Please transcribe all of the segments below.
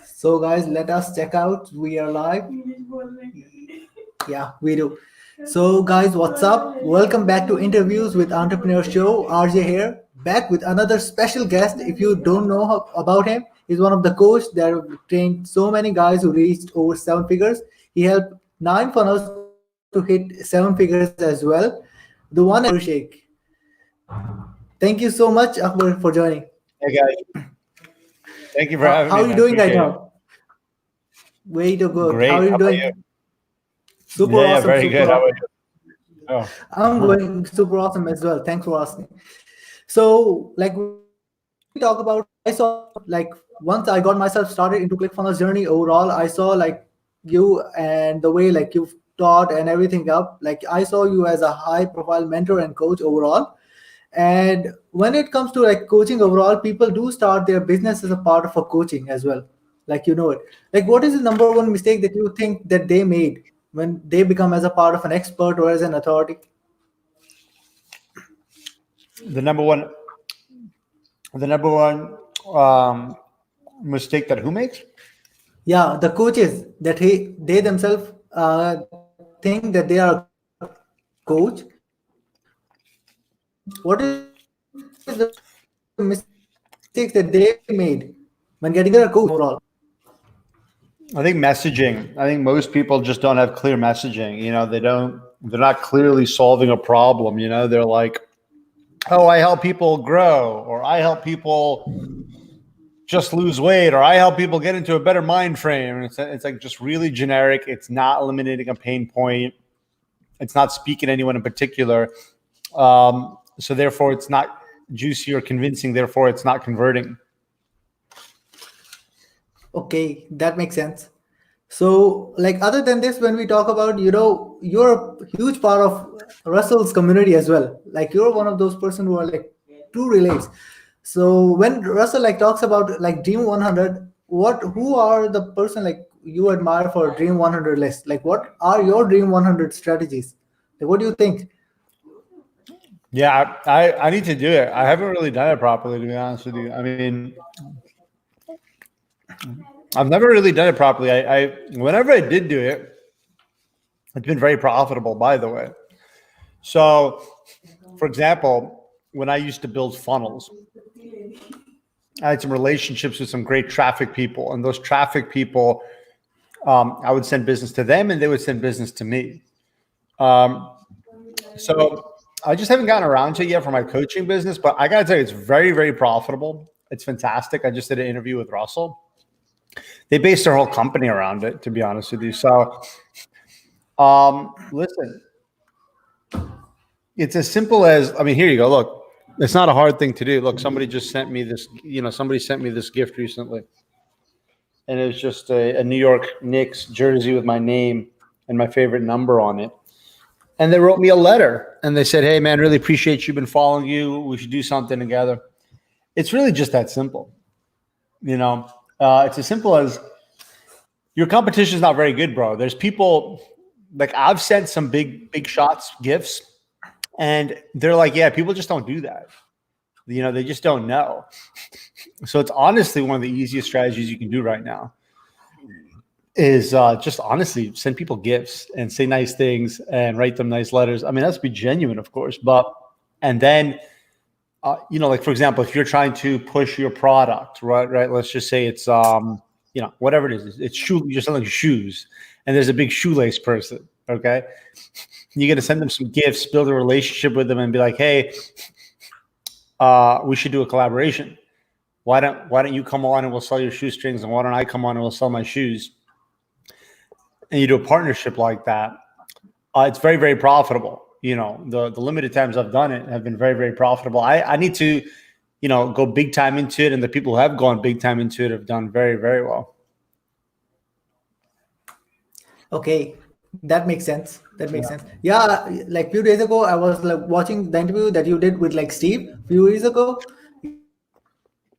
So guys, let us check out. We are live. Yeah, we do. So guys, what's up? Welcome back to Interviews with Entrepreneur Show. RJ here, back with another special guest. If you don't know about him, he's one of the coach that have trained so many guys who reached over seven figures. He helped 9 funnels to hit seven figures as well. The one and only Akbar Sheikh. Thank you so much, Akbar, for joining. Hey guys, thank you for How having are me, you man. doing right Appreciate it. now? Way to good. How are Great. you How about doing? you? Super Yeah, awesome, very super good. How about awesome. you? Oh, I'm going super awesome as well. Thanks for asking. So, like when we talk about, I saw like once I got myself started into ClickFunnels journey overall, I saw like you and the way like you've taught and everything up. Like I saw you as a high profile mentor and coach overall. And when it comes to like coaching overall, people do start their business as a part of a coaching as well. Like you know it. Like what is the number one mistake that you think that they made when they become as a part of an expert or as an authority? the number one, the number one um, mistake that who makes? Yeah, the coaches that they themselves think that they are a coach. What is the mistake that they made when getting into a coach overall? I think messaging. I think most people just don't have clear messaging. They're not clearly solving a problem. They're like, oh, I help people grow, or I help people just lose weight, or I help people get into a better mind frame. And it's like just really generic. It's not eliminating a pain point. It's not speaking to anyone in particular. So therefore, it's not juicy or convincing. Therefore, it's not converting. Okay, that makes sense. So, like, other than this, when we talk about, you're a huge part of Russell's community as well. Like, you're one of those person who are like true relates. So, when Russell like talks about like Dream 100, who are the person like you admire for Dream 100 list? Like, what are your Dream 100 strategies? Like, what do you think? Yeah, I need to do it. I haven't really done it properly, to be honest with you. I mean, I've never really done it properly. I whenever I did do it, it's been very profitable, by the way. So, for example, when I used to build funnels, I had some relationships with some great traffic people, and those traffic people, I would send business to them, and they would send business to me. Um, so I just haven't gotten around to it yet for my coaching business, but I gotta tell you, it's very, very profitable. It's fantastic. I just did an interview with Russell. They based their whole company around it, to be honest with you. So, listen, it's as simple as, I mean, here you go. Look, it's not a hard thing to do. Look, somebody just sent me this, somebody sent me this gift recently. And it was just a New York Knicks jersey with my name and my favorite number on it. And they wrote me a letter and they said, hey, man, really appreciate you. Been following you. We should do something together. It's really just that simple. It's as simple as your competition is not very good, bro. There's people like I've sent some big shots gifts and they're like, yeah, people just don't do that. They just don't know. So it's honestly one of the easiest strategies you can do right now is just honestly send people gifts and say nice things and write them nice letters. I mean, that's be genuine, of course, and then, like, for example, if you're trying to push your product, right. Let's just say it's, whatever it is, it's shoe, you're selling shoes and there's a big shoelace person. Okay. You're going to send them some gifts, build a relationship with them and be like, hey, we should do a collaboration. Why don't you come on and we'll sell your shoestrings, and why don't I come on and we'll sell my shoes? And you do a partnership like that. It's very, very profitable. The limited times I've done it have been very, very profitable. I need to, go big time into it, and the people who have gone big time into it have done very, very well. Okay, that makes sense. That makes sense. Yeah, like few days ago, I was like watching the interview that you did with like Steve few years ago. Yeah,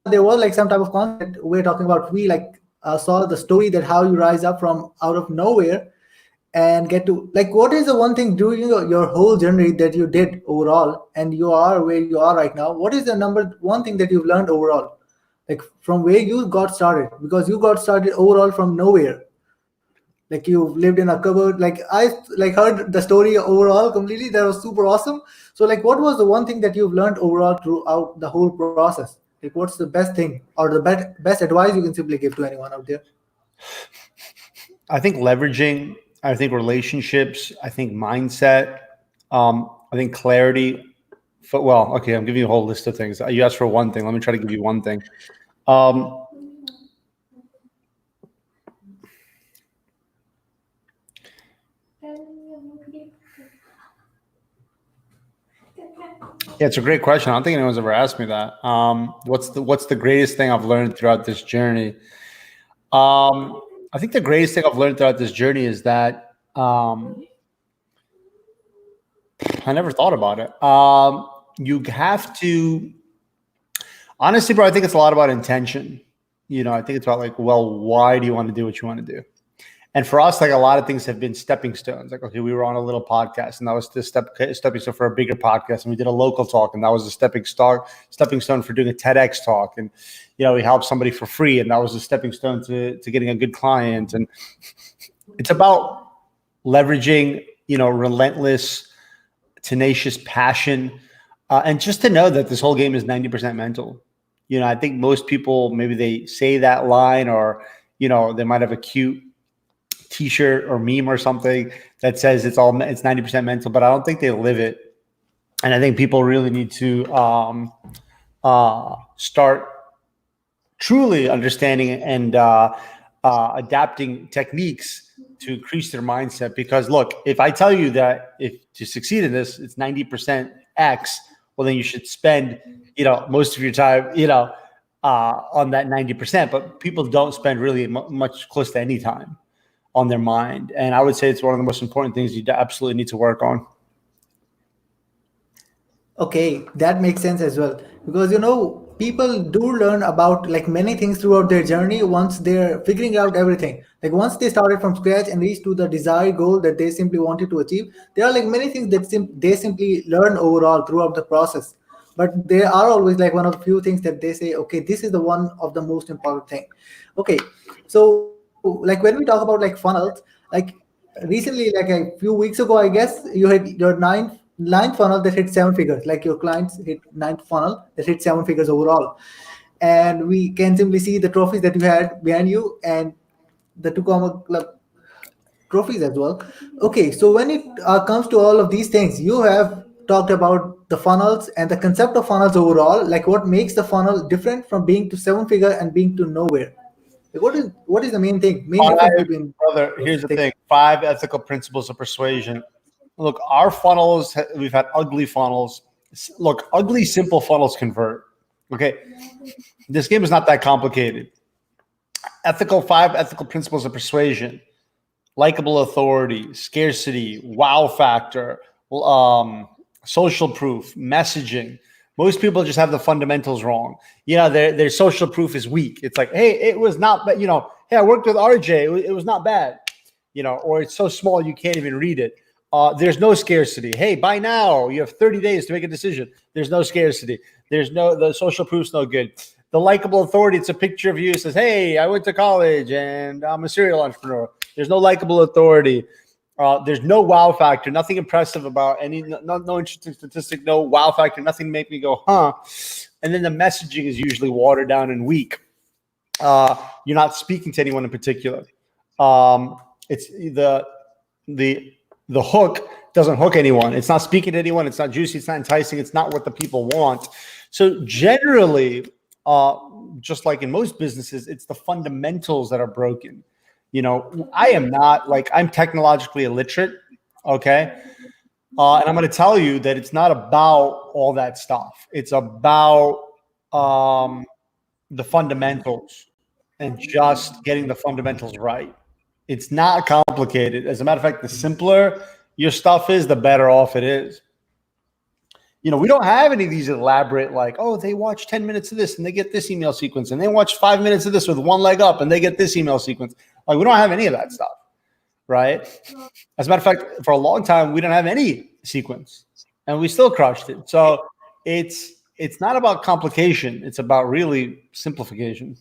there was like some type of concept that we're talking about. We like saw the story that how you rise up from out of nowhere and get to like what is the one thing during your whole journey that you did overall and you are where you are right now? What is the number one thing that you've learned overall? like from where you got started, because you got started overall from nowhere. Like you lived in a cupboard. Like I like heard the story overall completely. That was super awesome. So like, what was the one thing that you've learned overall throughout the whole process? Like, what's the best thing or the best advice you can simply give to anyone out there? I think leveraging, I think relationships, I think mindset, I think clarity. Well, okay, I'm giving you a whole list of things. You asked for one thing. Let me try to give you one thing. Um, yeah, it's a great question. I don't think anyone's ever asked me that. What's the greatest thing I've learned throughout this journey? I think the greatest thing I've learned throughout this journey is that I never thought about it. You have to, honestly, bro, I think it's a lot about intention. I think it's about like, well, why do you want to do what you want to do? And for us, like a lot of things have been stepping stones. Like, okay, we were on a little podcast, and that was the stepping stone for a bigger podcast. And we did a local talk, and that was a stepping stone for doing a TEDx talk. And we helped somebody for free, and that was a stepping stone to getting a good client. And it's about leveraging, relentless, tenacious passion, and just to know that this whole game is 90% mental. I think most people, maybe they say that line, or they might have a cute T-shirt or meme or something that says it's 90% mental, but I don't think they live it. And I think people really need to start truly understanding and adapting techniques to increase their mindset. Because look, if I tell you that if to succeed in this, it's 90% X, well, then you should spend, most of your time, on that 90%. But people don't spend really much close to any time on their mind. And I would say it's one of the most important things you absolutely need to work on. Okay, that makes sense as well, because people do learn about like many things throughout their journey once they're figuring out everything. Like once they started from scratch and reached to the desired goal that they simply wanted to achieve, there are like many things that they simply learn overall throughout the process. But there are always like one of the few things that they say, okay, this is the one of the most important thing. Okay, so like when we talk about like funnels, like recently, like a few weeks ago, I guess you had your ninth funnel that hit seven figures. Like your clients hit ninth funnel that hit seven figures overall, and we can simply see the trophies that you had behind you and the two comma club trophies as well. Okay, so when it comes to all of these things, you have talked about the funnels and the concept of funnels overall. Like what makes the funnel different from being to seven figure and being to nowhere? Like what is the main difference between Brother, those here's the things? thing: 5 ethical principles of persuasion. Look, our funnels, we've had ugly funnels. Look, ugly, simple funnels convert. Okay. This game is not that complicated. 5 ethical principles of persuasion: likable authority, scarcity, wow factor, social proof, messaging. Most people just have the fundamentals wrong. Their social proof is weak. It's like, hey, it was not, but hey, I worked with RJ. It was not bad, or it's so small you can't even read it. There's no scarcity. Hey, by now you have 30 days to make a decision. There's no scarcity. The social proof's no good. The likable authority, it's a picture of you. It says, hey, I went to college and I'm a serial entrepreneur. There's no likable authority. There's no wow factor, nothing impressive about no interesting statistic, no wow factor, nothing to make me go, huh? And then the messaging is usually watered down and weak. You're not speaking to anyone in particular. It's the hook doesn't hook anyone. It's not speaking to anyone. It's not juicy. It's not enticing. It's not what the people want. So generally, just like in most businesses, it's the fundamentals that are broken. I am not I'm technologically illiterate. Okay. And I'm going to tell you that it's not about all that stuff. It's about the fundamentals and just getting the fundamentals right. It's not complicated. As a matter of fact, the simpler your stuff is, the better off it is. We don't have any of these elaborate, like, oh, they watch 10 minutes of this and they get this email sequence, and they watch 5 minutes of this with one leg up and they get this email sequence. Like, we don't have any of that stuff, right? As a matter of fact, for a long time, we didn't have any sequence and we still crushed it. So it's it's not about complication. It's about really simplification.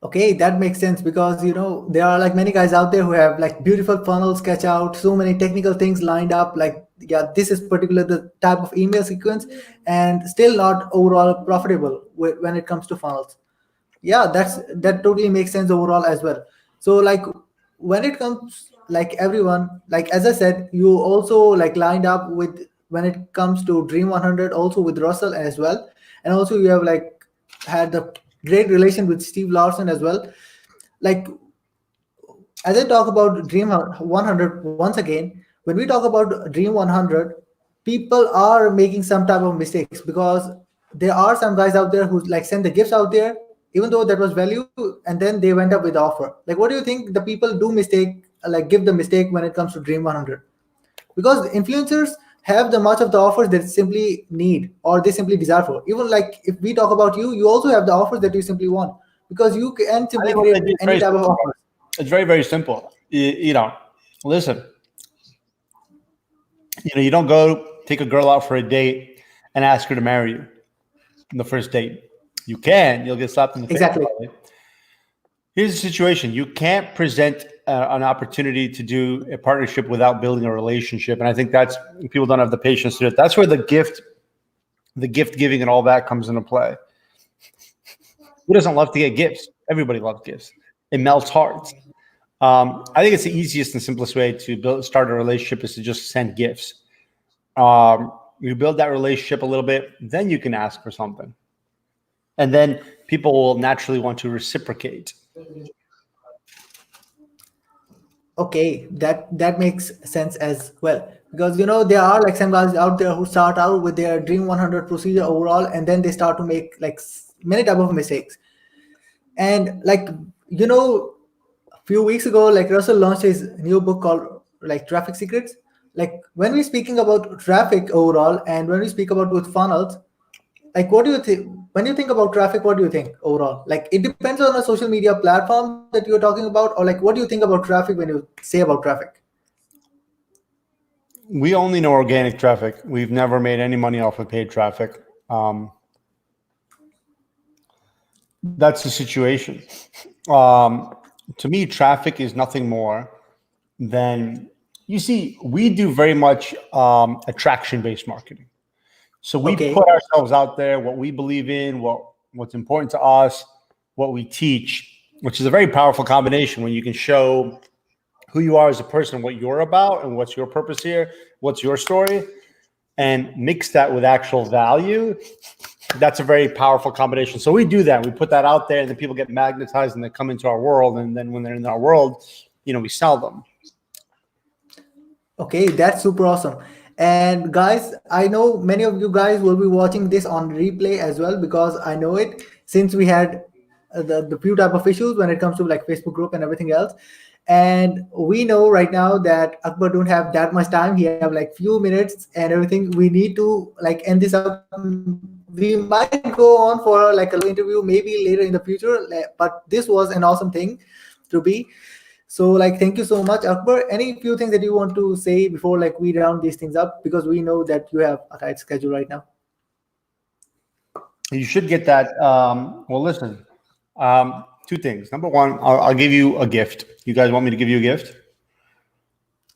Okay, that makes sense because there are like many guys out there who have like beautiful funnels sketch out, so many technical things lined up. Like, yeah, this is particular the type of email sequence, and still not overall profitable when it comes to funnels. Yeah, that totally makes sense overall as well. So like when it comes like everyone, like as I said, you also like lined up with when it comes to Dream 100 also with Russell as well, and also you have like had the great relation with Steve Larson as well. Like as I talk about Dream 100 once again, when we talk about Dream 100, people are making some type of mistakes because there are some guys out there who like send the gifts out there, even though that was value, and then they went up with the offer. Like, what do you think the people do mistake, like give the mistake when it comes to Dream 100? Because influencers have the much of the offers they simply need or they simply desire for. Even like if we talk about you, you also have the offers that you simply want because you can I simply think what they create do is any very type of simple. offers. It's very, very simple. Listen, you don't go take a girl out for a date and ask her to marry you on the first date. You can, you'll get slapped in the face. Exactly. Here's the situation. You can't present an opportunity to do a partnership without building a relationship. And I think that's people don't have the patience to do it. That's where the gift giving and all that comes into play. Who doesn't love to get gifts? Everybody loves gifts. It melts hearts. I think it's the easiest and simplest way to start a relationship is to just send gifts. You build that relationship a little bit, then you can ask for something. And then people will naturally want to reciprocate. Okay, that makes sense as well because there are like some guys out there who start out with their Dream 100 procedure overall, and then they start to make like many type of mistakes. And like a few weeks ago, like Russell launched his new book called like Traffic Secrets. Like when we're speaking about traffic overall, and when we speak about with funnels, like what do you think when you think about traffic? What do you think overall? Like it depends on a social media platform that you're talking about, or like what do you think about traffic when you say about traffic? We only know organic traffic. We've never made any money off of paid traffic. That's the situation. To me, traffic is nothing more than, you see, we do very much attraction-based marketing. So we Okay. put ourselves out there, what we believe in, what's important to us, what we teach, which is a very powerful combination when you can show who you are as a person, what you're about, and what's your purpose here, what's your story, and mix that with actual value. That's a very powerful combination. So we do that. We put that out there, and then people get magnetized, and they come into our world. And then when they're in our world, we sell them. Okay, that's super awesome. And guys, I know many of you guys will be watching this on replay as well because I know it since we had the few type of issues when it comes to like Facebook group and everything else. And we know right now that Akbar don't have that much time. He have like few minutes and everything. We need to like end this up. We might go on for like a little interview maybe later in the future, but this was an awesome thing to be. So like, thank you so much, Akbar. Any few things that you want to say before like we round these things up because we know that you have a tight schedule right now. You should get that. Well, listen, two things. Number one, I'll give you a gift. You guys want me to give you a gift?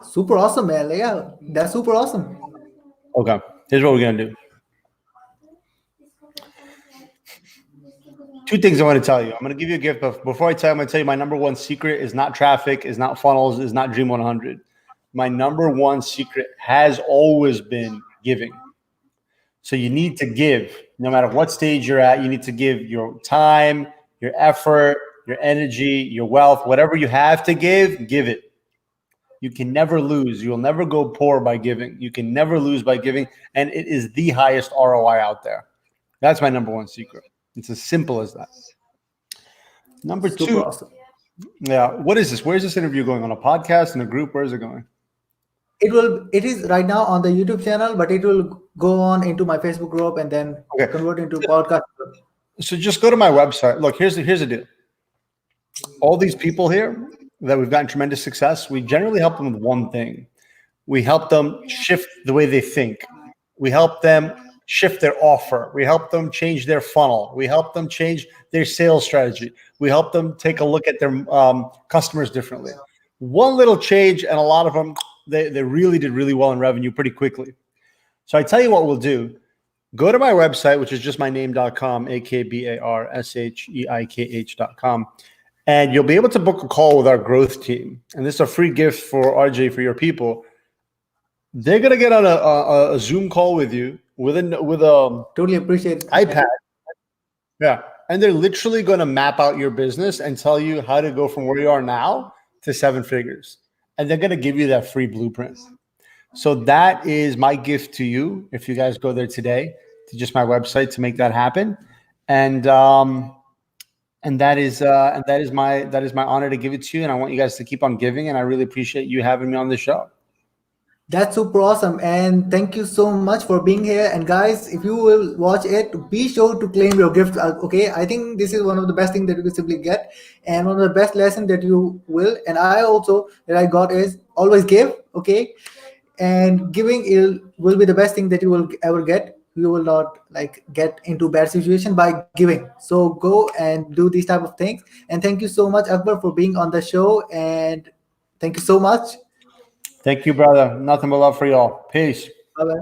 Super awesome, man. Yeah, that's super awesome. Okay. Here's what we're going to do. Two things I want to tell you. I'm going to give you a gift, but before I tell you, I'm going to tell you my number one secret is not traffic, is not funnels, is not Dream 100. My number one secret has always been giving. So you need to give. No matter what stage you're at, you need to give your time, your effort, your energy, your wealth, whatever you have to give it. You can never lose. You'll never go poor by giving. You can never lose by giving, and it is the highest ROI out there. That's my number one secret. It's as simple as that. Number Super two. awesome. Yeah. What is this? Where's this interview going? On a podcast, in a group? Where is it going? It is right now on the YouTube channel, but it will go on into my Facebook group and then convert into podcast. So just go to my website. Look, here's the deal. All these people here that we've gotten tremendous success, we generally help them with one thing. We help them shift the way they think. We help them shift their offer. We help them change their funnel. We help them change their sales strategy. We help them take a look at their customers differently. One little change, and a lot of them, they really did really well in revenue pretty quickly. So I tell you what we'll do. Go to my website, which is just my name.com, akbarscheikh.com. And you'll be able to book a call with our growth team. And this is a free gift for RJ, for your people. They're going to get on a Zoom call with you with a Totally appreciate it. iPad. Yeah. And they're literally going to map out your business and tell you how to go from where you are now to 7 figures. And they're going to give you that free blueprint. So that is my gift to you. If you guys go there today to just my website to make that happen. And that is my honor to give it to you. And I want you guys to keep on giving. And I really appreciate you having me on the show. That's super awesome. And thank you so much for being here. And guys, if you will watch it, be sure to claim your gift. Okay. I think this is one of the best things that you can simply get. And one of the best lessons that you will. And I also, that I got is always give. Okay. And giving will be the best thing that you will ever get. You will not like get into bad situation by giving. So go and do these type of things. And thank you so much, Akbar, for being on the show. And thank you so much. Thank you, brother. Nothing but love for y'all. Peace. Bye-bye.